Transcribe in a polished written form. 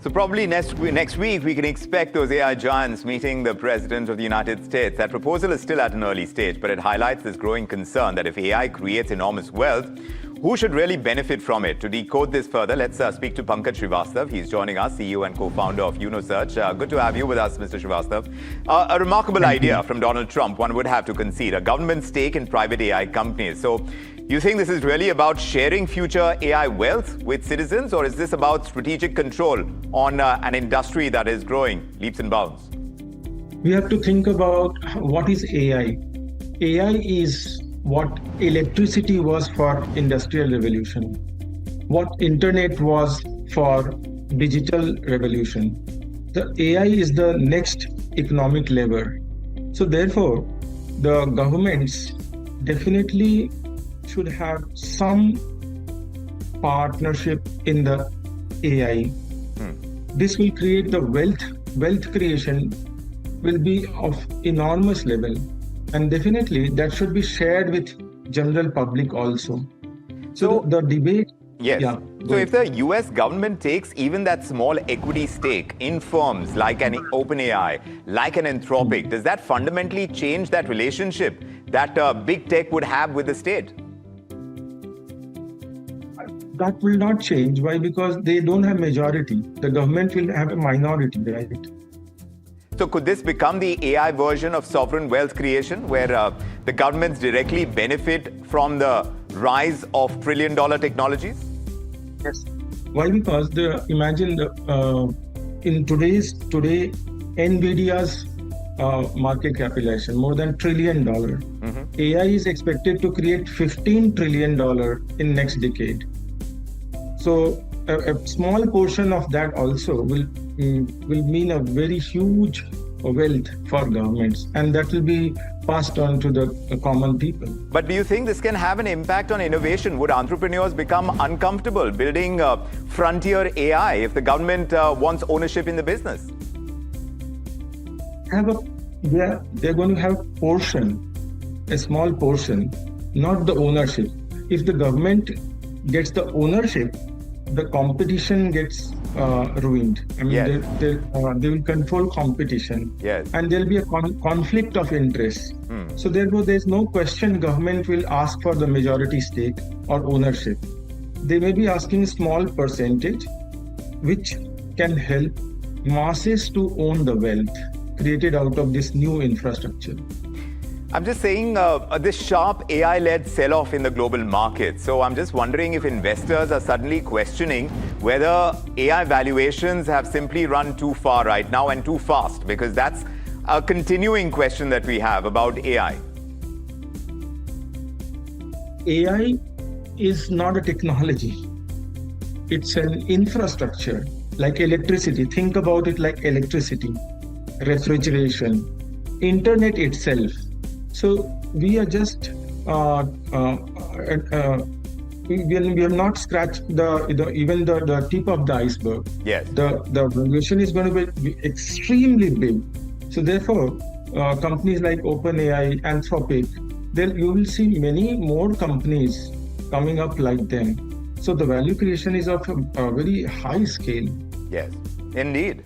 So probably next week, we can expect those AI giants meeting the President of the United States. That proposal is still at an early stage, but it highlights this growing concern that if AI creates enormous wealth, who should really benefit from it? To decode this further, let's speak to Pankaj Srivastava. He's joining us, CEO and co-founder of UnoSearch. Good to have you with us, Mr. Srivastava. A remarkable idea from Donald Trump, one would have to concede, a government stake in private AI companies. So you think this is really about sharing future AI wealth with citizens, or is this about strategic control on an industry that is growing leaps and bounds? We have to think about what is AI. AI is what electricity was for industrial revolution, what internet was for digital revolution. The AI is the next economic lever. So therefore, the governments definitely should have some partnership in the AI. This will create the wealth creation will be of enormous level. And definitely that should be shared with general public also. So the debate. Yes. Yeah, so if the US government takes even that small equity stake in firms like an OpenAI, like an Anthropic, does that fundamentally change that relationship that big tech would have with the state? That will not change. Why? Because they don't have majority. The government will have a minority, right? So could this become the AI version of sovereign wealth creation, where the governments directly benefit from the rise of trillion-dollar technologies? Yes. Why? Because imagine today Nvidia's market capitalization more than $1 trillion. AI is expected to create $15 trillion in next decade. So a small portion of that also will mean a very huge wealth for governments, and that will be passed on to the common people. But do you think this can have an impact on innovation? Would entrepreneurs become uncomfortable building frontier AI if the government wants ownership in the business? They're going to have a small portion, not the ownership. If the government gets the ownership, the competition gets ruined. I mean, yes. they will control competition. Yes. And there'll be a conflict of interest. So therefore, there's no question government will ask for the majority stake or ownership. They may be asking a small percentage, which can help masses to own the wealth created out of this new infrastructure. I'm just saying this sharp AI-led sell-off in the global market. So I'm just wondering if investors are suddenly questioning whether AI valuations have simply run too far right now and too fast, because that's a continuing question that we have about AI. AI is not a technology. It's an infrastructure, like electricity. Think about it like electricity, refrigeration, internet itself. So we are just we have not scratched even the tip of the iceberg. Yes. The valuation is going to be extremely big. So therefore, companies like OpenAI, Anthropic, you will see many more companies coming up like them. So the value creation is of a very high scale. Yes, indeed.